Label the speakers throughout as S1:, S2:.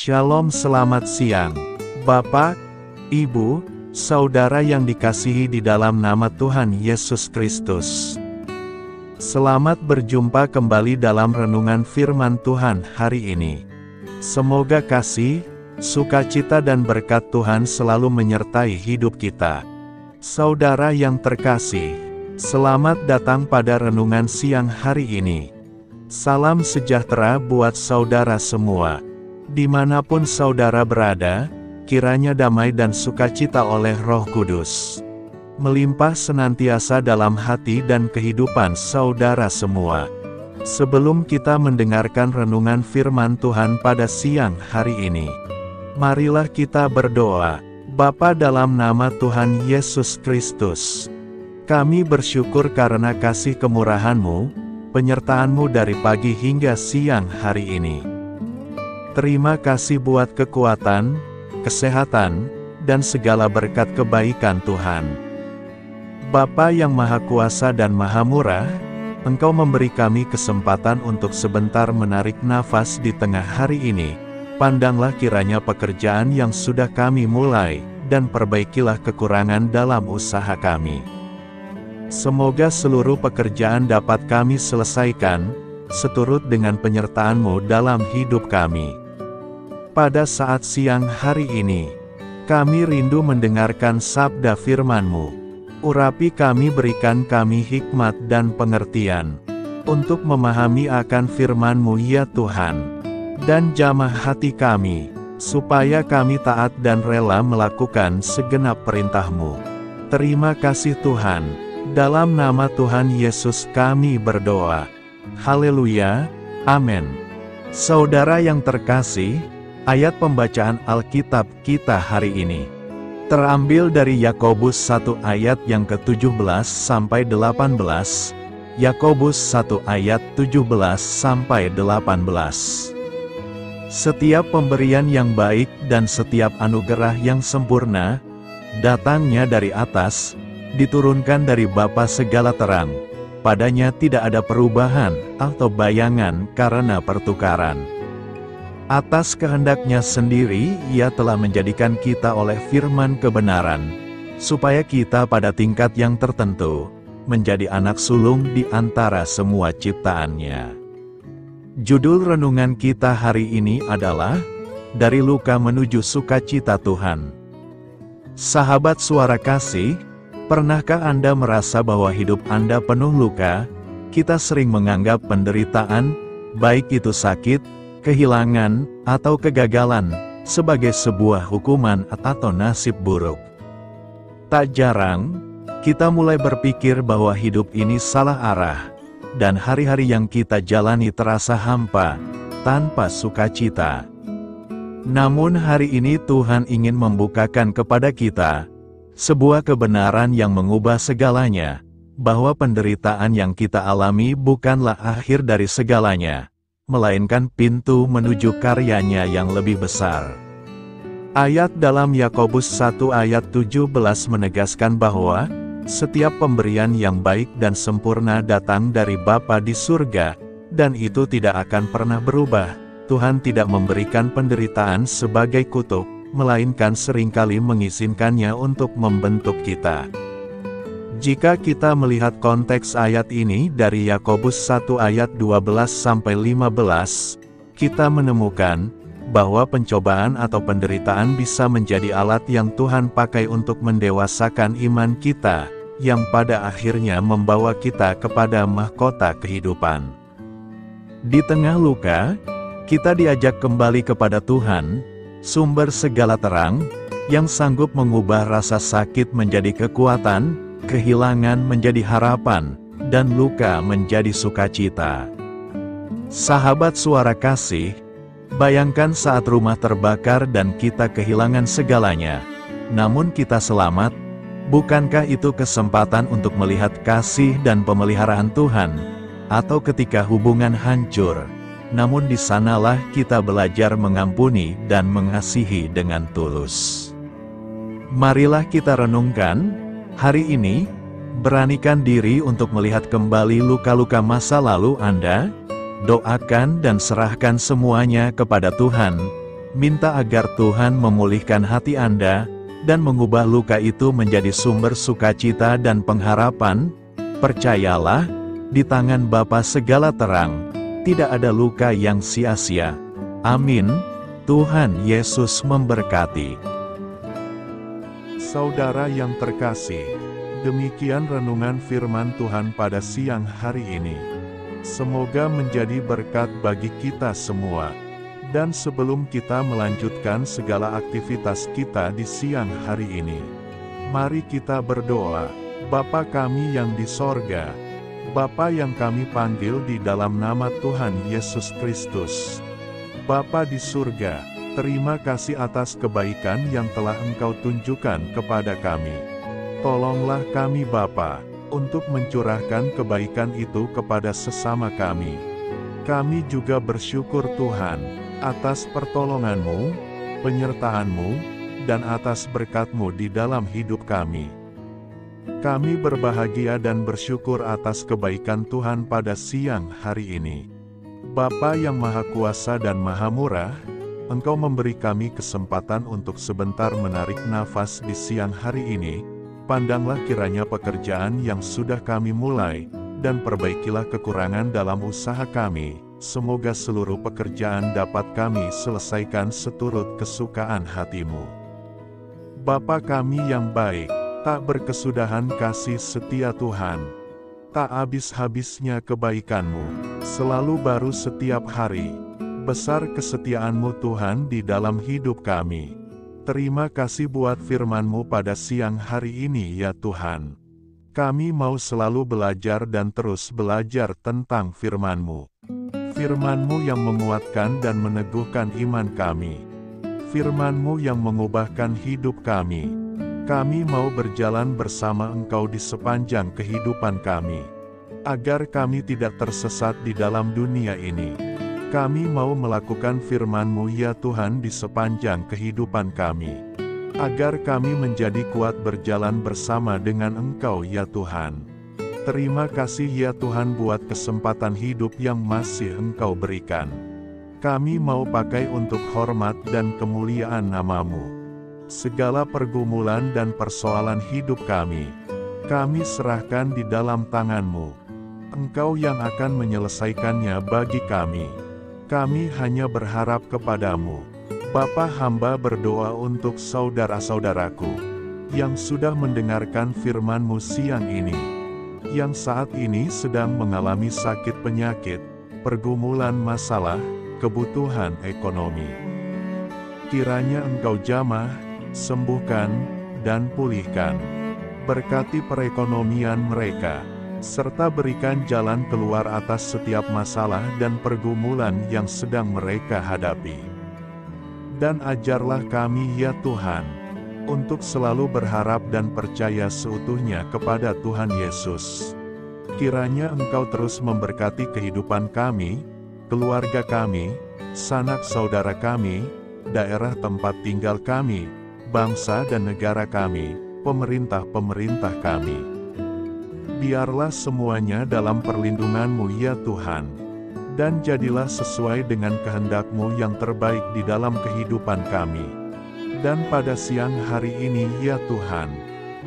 S1: Shalom, selamat siang, Bapak, Ibu, Saudara yang dikasihi di dalam nama Tuhan Yesus Kristus. Selamat berjumpa kembali dalam renungan firman Tuhan hari ini. Semoga kasih, sukacita dan berkat Tuhan selalu menyertai hidup kita. Saudara yang terkasih, selamat datang pada renungan siang hari ini. Salam sejahtera buat saudara semua. Dimanapun saudara berada, kiranya damai dan sukacita oleh Roh Kudus melimpah senantiasa dalam hati dan kehidupan saudara semua. Sebelum kita mendengarkan renungan firman Tuhan pada siang hari ini, marilah kita berdoa. Bapa, dalam nama Tuhan Yesus Kristus, kami bersyukur karena kasih kemurahan-Mu, penyertaan-Mu dari pagi hingga siang hari ini. Terima kasih buat kekuatan, kesehatan, dan segala berkat kebaikan Tuhan. Bapa yang Maha Kuasa dan Maha Murah, Engkau memberi kami kesempatan untuk sebentar menarik nafas di tengah hari ini. Pandanglah kiranya pekerjaan yang sudah kami mulai, dan perbaikilah kekurangan dalam usaha kami. Semoga seluruh pekerjaan dapat kami selesaikan, seturut dengan penyertaan-Mu dalam hidup kami. Pada saat siang hari ini, kami rindu mendengarkan sabda firman-Mu. Urapi kami, berikan kami hikmat dan pengertian, untuk memahami akan firman-Mu ya Tuhan. Dan jamah hati kami, supaya kami taat dan rela melakukan segenap perintah-Mu. Terima kasih Tuhan, dalam nama Tuhan Yesus kami berdoa. Haleluya, amin. Saudara yang terkasih, ayat pembacaan Alkitab kita hari ini terambil dari Yakobus 1 ayat yang ke-17 sampai 18, Yakobus 1 ayat 17 sampai 18. Setiap pemberian yang baik dan setiap anugerah yang sempurna, datangnya dari atas, diturunkan dari Bapa segala terang. Padanya tidak ada perubahan atau bayangan karena pertukaran. Atas kehendak-Nya sendiri, Ia telah menjadikan kita oleh firman kebenaran, supaya kita pada tingkat yang tertentu, menjadi anak sulung di antara semua ciptaan-Nya. Judul renungan kita hari ini adalah, Dari Luka Menuju Sukacita Tuhan. Sahabat suara kasih, pernahkah Anda merasa bahwa hidup Anda penuh luka? Kita sering menganggap penderitaan, baik itu sakit, kehilangan, atau kegagalan, sebagai sebuah hukuman atau nasib buruk. Tak jarang, kita mulai berpikir bahwa hidup ini salah arah, dan hari-hari yang kita jalani terasa hampa, tanpa sukacita. Namun hari ini Tuhan ingin membukakan kepada kita sebuah kebenaran yang mengubah segalanya, bahwa penderitaan yang kita alami bukanlah akhir dari segalanya, melainkan pintu menuju karya-Nya yang lebih besar. Ayat dalam Yakobus 1 ayat 17 menegaskan bahwa setiap pemberian yang baik dan sempurna datang dari Bapa di surga, dan itu tidak akan pernah berubah. Tuhan tidak memberikan penderitaan sebagai kutuk, melainkan seringkali mengizinkannya untuk membentuk kita. Jika kita melihat konteks ayat ini dari Yakobus 1 ayat 12-15, kita menemukan bahwa pencobaan atau penderitaan bisa menjadi alat yang Tuhan pakai untuk mendewasakan iman kita, yang pada akhirnya membawa kita kepada mahkota kehidupan. Di tengah luka, kita diajak kembali kepada Tuhan, sumber segala terang, yang sanggup mengubah rasa sakit menjadi kekuatan, kehilangan menjadi harapan, dan luka menjadi sukacita. Sahabat suara kasih, bayangkan saat rumah terbakar dan kita kehilangan segalanya, namun kita selamat. Bukankah itu kesempatan untuk melihat kasih dan pemeliharaan Tuhan? Atau ketika hubungan hancur, namun di sanalah kita belajar mengampuni dan mengasihi dengan tulus. Marilah kita renungkan hari ini, beranikan diri untuk melihat kembali luka-luka masa lalu Anda, doakan dan serahkan semuanya kepada Tuhan, Minta agar Tuhan memulihkan hati Anda, dan mengubah luka itu menjadi sumber sukacita dan pengharapan. Percayalah, di tangan Bapa segala terang, tidak ada luka yang sia-sia. Amin. Tuhan Yesus memberkati. Saudara yang terkasih, demikian renungan firman Tuhan pada siang hari ini. Semoga menjadi berkat bagi kita semua. Dan sebelum kita melanjutkan segala aktivitas kita di siang hari ini, mari kita berdoa. Bapa kami yang di sorga, Bapa yang kami panggil di dalam nama Tuhan Yesus Kristus. Bapa di surga, terima kasih atas kebaikan yang telah Engkau tunjukkan kepada kami. Tolonglah kami Bapa, untuk mencurahkan kebaikan itu kepada sesama kami. Kami juga bersyukur Tuhan, atas pertolongan-Mu, penyertaan-Mu, dan atas berkat-Mu di dalam hidup kami. Kami berbahagia dan bersyukur atas kebaikan Tuhan pada siang hari ini. Bapa yang Maha Kuasa dan Maha Murah, Engkau memberi kami kesempatan untuk sebentar menarik nafas di siang hari ini. Pandanglah kiranya pekerjaan yang sudah kami mulai, dan perbaikilah kekurangan dalam usaha kami. Semoga seluruh pekerjaan dapat kami selesaikan seturut kesukaan hati-Mu. Bapa kami yang baik, tak berkesudahan kasih setia Tuhan, tak habis-habisnya kebaikan-Mu, selalu baru setiap hari. Besar kesetiaan-Mu Tuhan di dalam hidup kami. Terima kasih buat firman-Mu pada siang hari ini ya Tuhan. Kami mau selalu belajar dan terus belajar tentang firman-Mu. Firman-Mu yang menguatkan dan meneguhkan iman kami. Firman-Mu yang mengubahkan hidup kami. Kami mau berjalan bersama Engkau di sepanjang kehidupan kami. Agar kami tidak tersesat di dalam dunia ini. Kami mau melakukan firman-Mu ya Tuhan di sepanjang kehidupan kami. Agar kami menjadi kuat berjalan bersama dengan Engkau ya Tuhan. Terima kasih ya Tuhan buat kesempatan hidup yang masih Engkau berikan. Kami mau pakai untuk hormat dan kemuliaan nama-Mu. Segala pergumulan dan persoalan hidup kami serahkan di dalam tangan-Mu. Engkau yang akan menyelesaikannya bagi kami. Kami hanya berharap kepada-Mu. Bapa, hamba berdoa untuk saudara-saudaraku yang sudah mendengarkan firman-Mu siang ini, yang saat ini sedang mengalami sakit penyakit, pergumulan masalah, kebutuhan ekonomi. Kiranya Engkau jamah, sembuhkan, dan pulihkan. Berkati perekonomian mereka, serta berikan jalan keluar atas setiap masalah dan pergumulan yang sedang mereka hadapi. Dan ajarlah kami ya Tuhan, untuk selalu berharap dan percaya seutuhnya kepada Tuhan Yesus. Kiranya Engkau terus memberkati kehidupan kami, keluarga kami, sanak saudara kami, daerah tempat tinggal kami, bangsa dan negara kami, pemerintah-pemerintah kami. Biarlah semuanya dalam perlindungan-Mu ya Tuhan, dan jadilah sesuai dengan kehendak-Mu yang terbaik di dalam kehidupan kami. Dan pada siang hari ini ya Tuhan,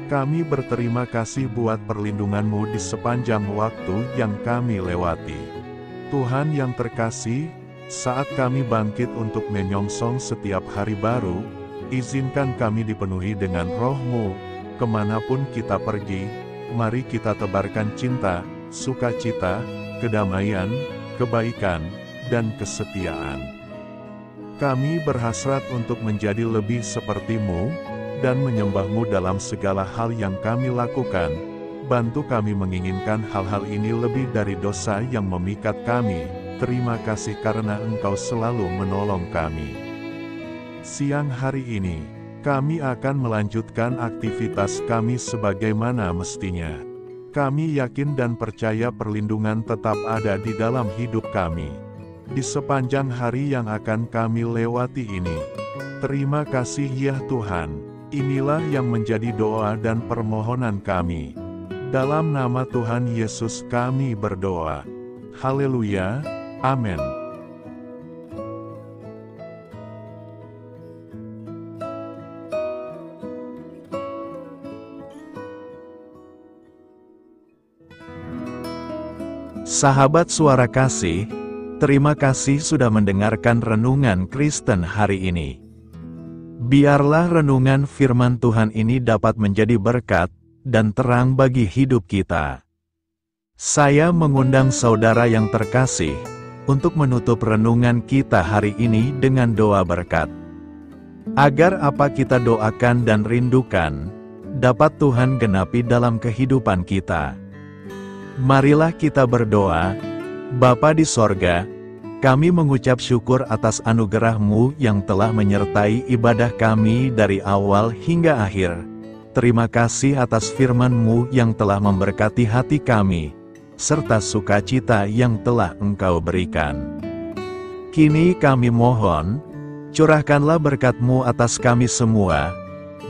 S1: kami berterima kasih buat perlindungan-Mu di sepanjang waktu yang kami lewati. Tuhan yang terkasih, saat kami bangkit untuk menyongsong setiap hari baru, izinkan kami dipenuhi dengan Roh-Mu, kemanapun kita pergi. Mari kita tebarkan cinta, sukacita, kedamaian, kebaikan, dan kesetiaan. Kami berhasrat untuk menjadi lebih seperti-Mu, dan menyembah-Mu dalam segala hal yang kami lakukan. Bantu kami menginginkan hal-hal ini lebih dari dosa yang memikat kami. Terima kasih karena Engkau selalu menolong kami. Siang hari ini, kami akan melanjutkan aktivitas kami sebagaimana mestinya. Kami yakin dan percaya perlindungan tetap ada di dalam hidup kami di sepanjang hari yang akan kami lewati ini. Terima kasih ya Tuhan. Inilah yang menjadi doa dan permohonan kami. Dalam nama Tuhan Yesus kami berdoa. Haleluya. Amin. Sahabat Suara Kasih, terima kasih sudah mendengarkan renungan Kristen hari ini. Biarlah renungan firman Tuhan ini dapat menjadi berkat dan terang bagi hidup kita. Saya mengundang saudara yang terkasih untuk menutup renungan kita hari ini dengan doa berkat. Agar apa kita doakan dan rindukan, dapat Tuhan genapi dalam kehidupan kita. Marilah kita berdoa. Bapa di sorga, kami mengucap syukur atas anugerah-Mu yang telah menyertai ibadah kami dari awal hingga akhir. Terima kasih atas firman-Mu yang telah memberkati hati kami, serta sukacita yang telah Engkau berikan. Kini kami mohon, curahkanlah berkat-Mu atas kami semua,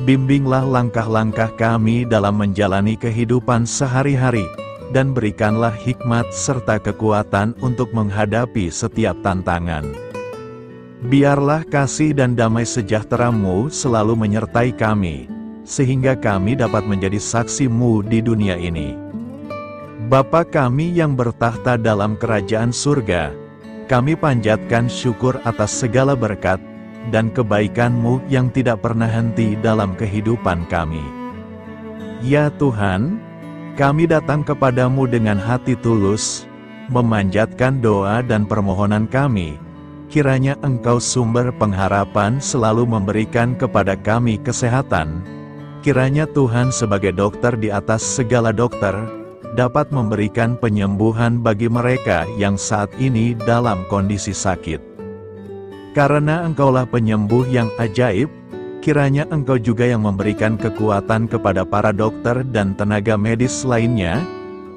S1: bimbinglah langkah-langkah kami dalam menjalani kehidupan sehari-hari, dan berikanlah hikmat serta kekuatan untuk menghadapi setiap tantangan. Biarlah kasih dan damai sejahtera-Mu selalu menyertai kami, sehingga kami dapat menjadi saksi-Mu di dunia ini. Bapa kami yang bertahta dalam kerajaan surga, kami panjatkan syukur atas segala berkat dan kebaikan-Mu yang tidak pernah henti dalam kehidupan kami. Ya Tuhan, kami datang kepadamu dengan hati tulus, memanjatkan doa dan permohonan kami. Kiranya Engkau sumber pengharapan selalu memberikan kepada kami kesehatan. Kiranya Tuhan sebagai dokter di atas segala dokter, dapat memberikan penyembuhan bagi mereka yang saat ini dalam kondisi sakit. Karena Engkaulah penyembuh yang ajaib, kiranya Engkau juga yang memberikan kekuatan kepada para dokter dan tenaga medis lainnya.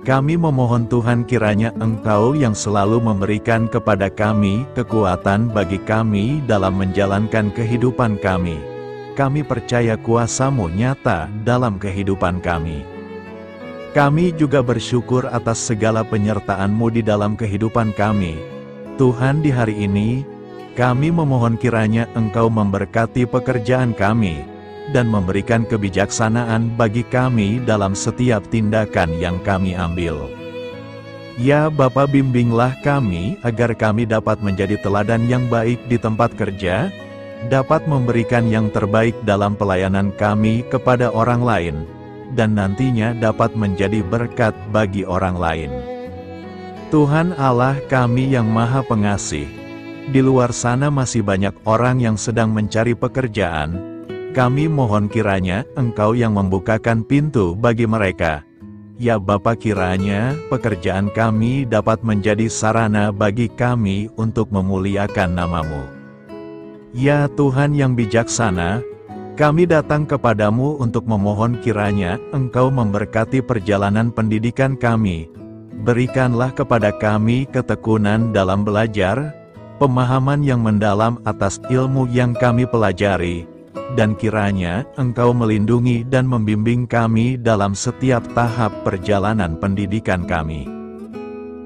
S1: Kami memohon Tuhan kiranya Engkau yang selalu memberikan kepada kami kekuatan bagi kami dalam menjalankan kehidupan kami. Kami percaya kuasa-Mu nyata dalam kehidupan kami. Kami juga bersyukur atas segala penyertaan-Mu di dalam kehidupan kami. Tuhan, di hari ini, kami memohon kiranya Engkau memberkati pekerjaan kami, dan memberikan kebijaksanaan bagi kami dalam setiap tindakan yang kami ambil. Ya Bapa, bimbinglah kami agar kami dapat menjadi teladan yang baik di tempat kerja, dapat memberikan yang terbaik dalam pelayanan kami kepada orang lain, dan nantinya dapat menjadi berkat bagi orang lain. Tuhan Allah kami yang Maha Pengasih, di luar sana masih banyak orang yang sedang mencari pekerjaan. Kami mohon kiranya Engkau yang membukakan pintu bagi mereka. Ya Bapa, kiranya pekerjaan kami dapat menjadi sarana bagi kami untuk memuliakan nama-Mu. Ya Tuhan yang bijaksana, kami datang kepadamu untuk memohon kiranya Engkau memberkati perjalanan pendidikan kami. Berikanlah kepada kami ketekunan dalam belajar, pemahaman yang mendalam atas ilmu yang kami pelajari, dan kiranya Engkau melindungi dan membimbing kami dalam setiap tahap perjalanan pendidikan kami.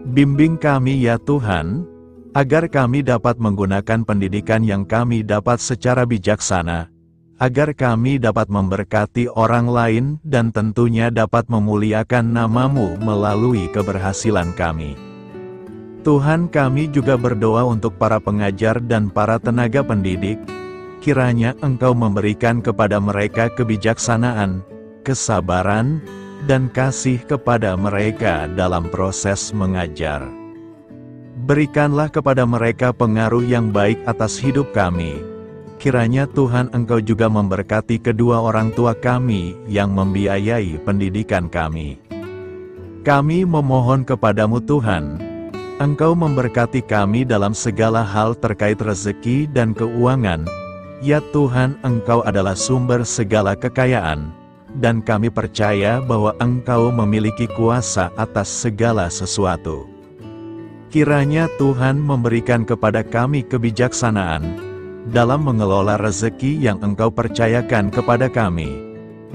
S1: Bimbing kami ya Tuhan, agar kami dapat menggunakan pendidikan yang kami dapat secara bijaksana, agar kami dapat memberkati orang lain dan tentunya dapat memuliakan nama-Mu melalui keberhasilan kami. Tuhan, kami juga berdoa untuk para pengajar dan para tenaga pendidik. Kiranya Engkau memberikan kepada mereka kebijaksanaan, kesabaran, dan kasih kepada mereka dalam proses mengajar. Berikanlah kepada mereka pengaruh yang baik atas hidup kami. Kiranya Tuhan Engkau juga memberkati kedua orang tua kami yang membiayai pendidikan kami. Kami memohon kepadamu Tuhan, Engkau memberkati kami dalam segala hal terkait rezeki dan keuangan. Ya Tuhan, Engkau adalah sumber segala kekayaan, dan kami percaya bahwa Engkau memiliki kuasa atas segala sesuatu. Kiranya Tuhan memberikan kepada kami kebijaksanaan dalam mengelola rezeki yang Engkau percayakan kepada kami,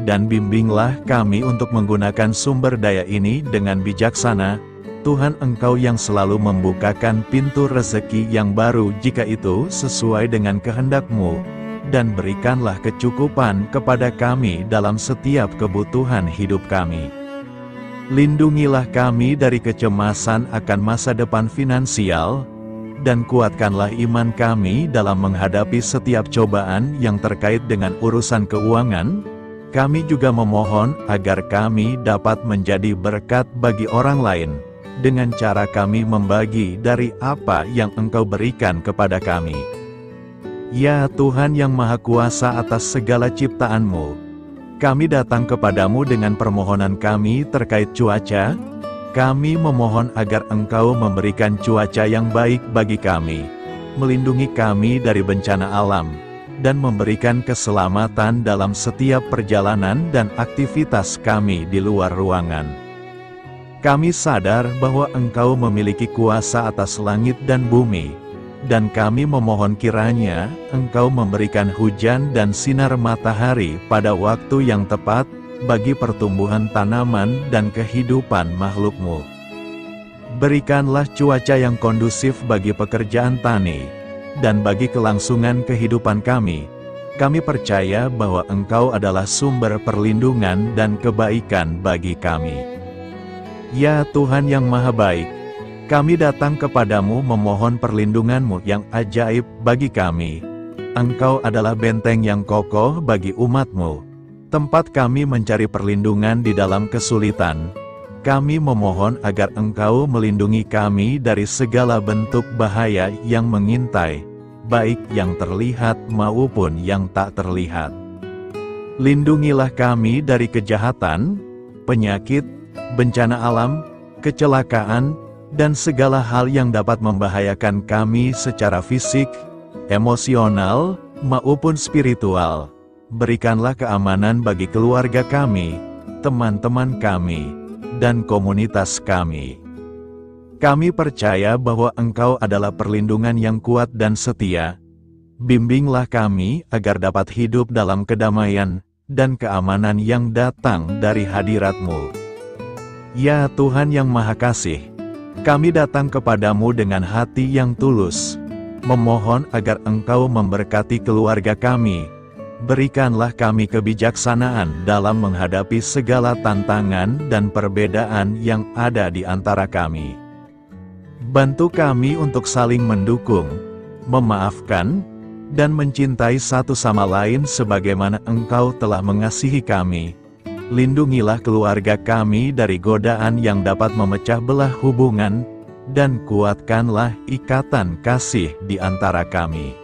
S1: dan bimbinglah kami untuk menggunakan sumber daya ini dengan bijaksana. Tuhan, Engkau yang selalu membukakan pintu rezeki yang baru jika itu sesuai dengan kehendak-Mu, dan berikanlah kecukupan kepada kami dalam setiap kebutuhan hidup kami. Lindungilah kami dari kecemasan akan masa depan finansial, dan kuatkanlah iman kami dalam menghadapi setiap cobaan yang terkait dengan urusan keuangan. Kami juga memohon agar kami dapat menjadi berkat bagi orang lain, dengan cara kami membagi dari apa yang Engkau berikan kepada kami. Ya Tuhan yang Maha Kuasa atas segala ciptaan-Mu, kami datang kepadamu dengan permohonan kami terkait cuaca. Kami memohon agar Engkau memberikan cuaca yang baik bagi kami, melindungi kami dari bencana alam, dan memberikan keselamatan dalam setiap perjalanan dan aktivitas kami di luar ruangan. Kami sadar bahwa Engkau memiliki kuasa atas langit dan bumi, dan kami memohon kiranya Engkau memberikan hujan dan sinar matahari pada waktu yang tepat bagi pertumbuhan tanaman dan kehidupan makhluk-Mu. Berikanlah cuaca yang kondusif bagi pekerjaan tani, dan bagi kelangsungan kehidupan kami. Kami percaya bahwa Engkau adalah sumber perlindungan dan kebaikan bagi kami. Ya Tuhan yang Maha Baik, kami datang kepadamu memohon perlindungan-Mu yang ajaib bagi kami. Engkau adalah benteng yang kokoh bagi umat-Mu, tempat kami mencari perlindungan di dalam kesulitan. Kami memohon agar Engkau melindungi kami dari segala bentuk bahaya yang mengintai, baik yang terlihat maupun yang tak terlihat. Lindungilah kami dari kejahatan, penyakit, bencana alam, kecelakaan, dan segala hal yang dapat membahayakan kami secara fisik, emosional, maupun spiritual. Berikanlah keamanan bagi keluarga kami, teman-teman kami, dan komunitas kami. Kami percaya bahwa Engkau adalah perlindungan yang kuat dan setia. Bimbinglah kami agar dapat hidup dalam kedamaian dan keamanan yang datang dari hadirat-Mu. Ya Tuhan yang Maha Kasih, kami datang kepadamu dengan hati yang tulus, memohon agar Engkau memberkati keluarga kami. Berikanlah kami kebijaksanaan dalam menghadapi segala tantangan dan perbedaan yang ada di antara kami. Bantu kami untuk saling mendukung, memaafkan, dan mencintai satu sama lain sebagaimana Engkau telah mengasihi kami. Lindungilah keluarga kami dari godaan yang dapat memecah belah hubungan, dan kuatkanlah ikatan kasih di antara kami.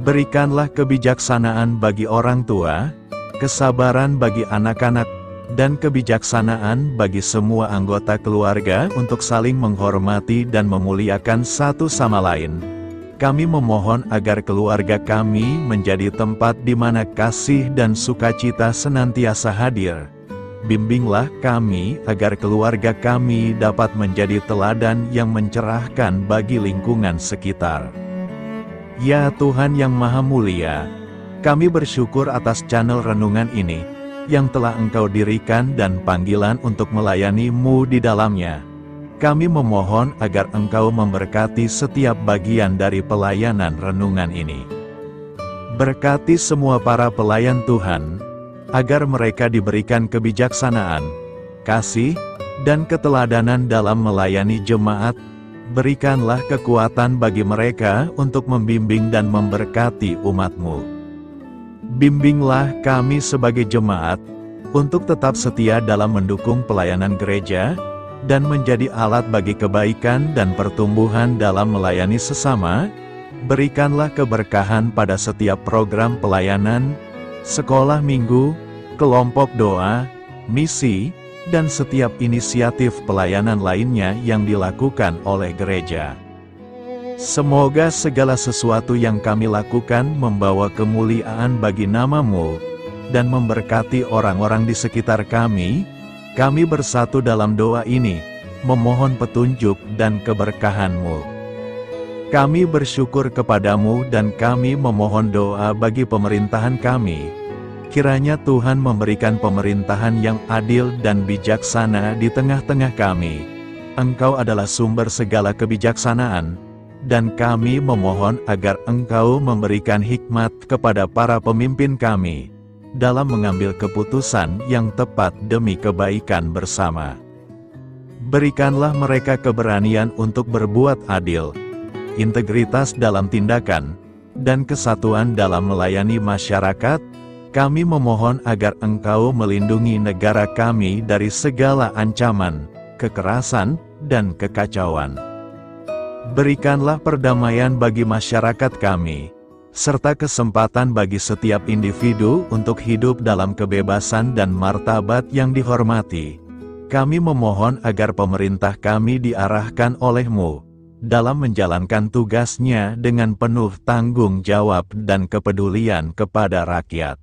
S1: Berikanlah kebijaksanaan bagi orang tua, kesabaran bagi anak-anak, dan kebijaksanaan bagi semua anggota keluarga untuk saling menghormati dan memuliakan satu sama lain. Kami memohon agar keluarga kami menjadi tempat di mana kasih dan sukacita senantiasa hadir. Bimbinglah kami agar keluarga kami dapat menjadi teladan yang mencerahkan bagi lingkungan sekitar. Ya Tuhan yang Maha Mulia, kami bersyukur atas channel renungan ini, yang telah Engkau dirikan dan panggilan untuk melayani-Mu di dalamnya. Kami memohon agar Engkau memberkati setiap bagian dari pelayanan renungan ini. Berkati semua para pelayan Tuhan, agar mereka diberikan kebijaksanaan, kasih, dan keteladanan dalam melayani jemaat. Berikanlah kekuatan bagi mereka untuk membimbing dan memberkati umat-Mu. Bimbinglah kami sebagai jemaat, untuk tetap setia dalam mendukung pelayanan gereja, dan menjadi alat bagi kebaikan dan pertumbuhan dalam melayani sesama. Berikanlah keberkahan pada setiap program pelayanan, sekolah minggu, kelompok doa, misi, dan setiap inisiatif pelayanan lainnya yang dilakukan oleh gereja. Semoga segala sesuatu yang kami lakukan membawa kemuliaan bagi nama-Mu, dan memberkati orang-orang di sekitar kami. Kami bersatu dalam doa ini, memohon petunjuk dan keberkahan-Mu. Kami bersyukur kepadamu dan kami memohon doa bagi pemerintahan kami. Kiranya Tuhan memberikan pemerintahan yang adil dan bijaksana di tengah-tengah kami. Engkau adalah sumber segala kebijaksanaan, dan kami memohon agar Engkau memberikan hikmat kepada para pemimpin kami. dalam mengambil keputusan yang tepat demi kebaikan bersama. Berikanlah mereka keberanian untuk berbuat adil, integritas dalam tindakan, dan kesatuan dalam melayani masyarakat. Kami memohon agar Engkau melindungi negara kami dari segala ancaman, kekerasan, dan kekacauan. Berikanlah perdamaian bagi masyarakat kami, serta kesempatan bagi setiap individu untuk hidup dalam kebebasan dan martabat yang dihormati. Kami memohon agar pemerintah kami diarahkan oleh-Mu dalam menjalankan tugasnya dengan penuh tanggung jawab dan kepedulian kepada rakyat.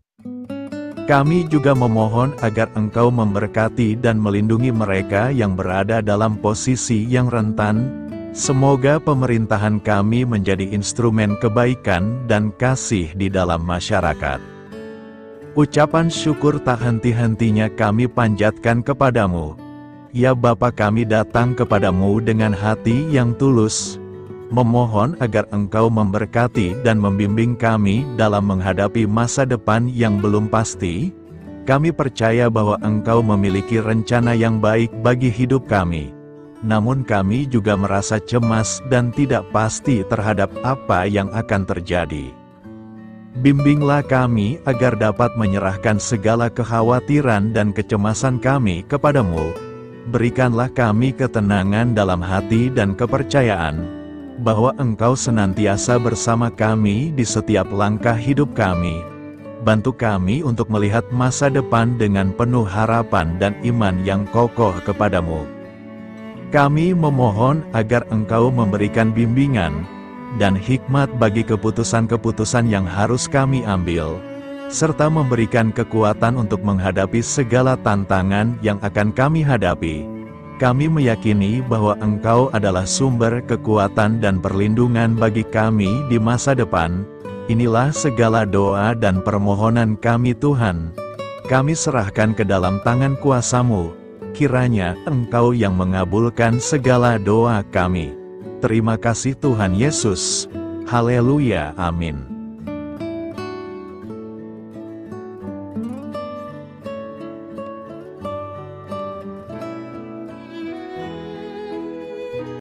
S1: Kami juga memohon agar Engkau memberkati dan melindungi mereka yang berada dalam posisi yang rentan. Semoga pemerintahan kami menjadi instrumen kebaikan dan kasih di dalam masyarakat. Ucapan syukur tak henti-hentinya kami panjatkan kepadamu. Ya Bapa, kami datang kepadamu dengan hati yang tulus, memohon agar Engkau memberkati dan membimbing kami dalam menghadapi masa depan yang belum pasti. Kami percaya bahwa Engkau memiliki rencana yang baik bagi hidup kami. Namun kami juga merasa cemas dan tidak pasti terhadap apa yang akan terjadi. Bimbinglah kami agar dapat menyerahkan segala kekhawatiran dan kecemasan kami kepadamu. Berikanlah kami ketenangan dalam hati dan kepercayaan bahwa Engkau senantiasa bersama kami di setiap langkah hidup kami. Bantu kami untuk melihat masa depan dengan penuh harapan dan iman yang kokoh kepadamu. Kami memohon agar Engkau memberikan bimbingan dan hikmat bagi keputusan-keputusan yang harus kami ambil, serta memberikan kekuatan untuk menghadapi segala tantangan yang akan kami hadapi. Kami meyakini bahwa Engkau adalah sumber kekuatan dan perlindungan bagi kami di masa depan. Inilah segala doa dan permohonan kami Tuhan. Kami serahkan ke dalam tangan kuasa-Mu. Kiranya Engkau yang mengabulkan segala doa kami. Terima kasih Tuhan Yesus. Haleluya, amin.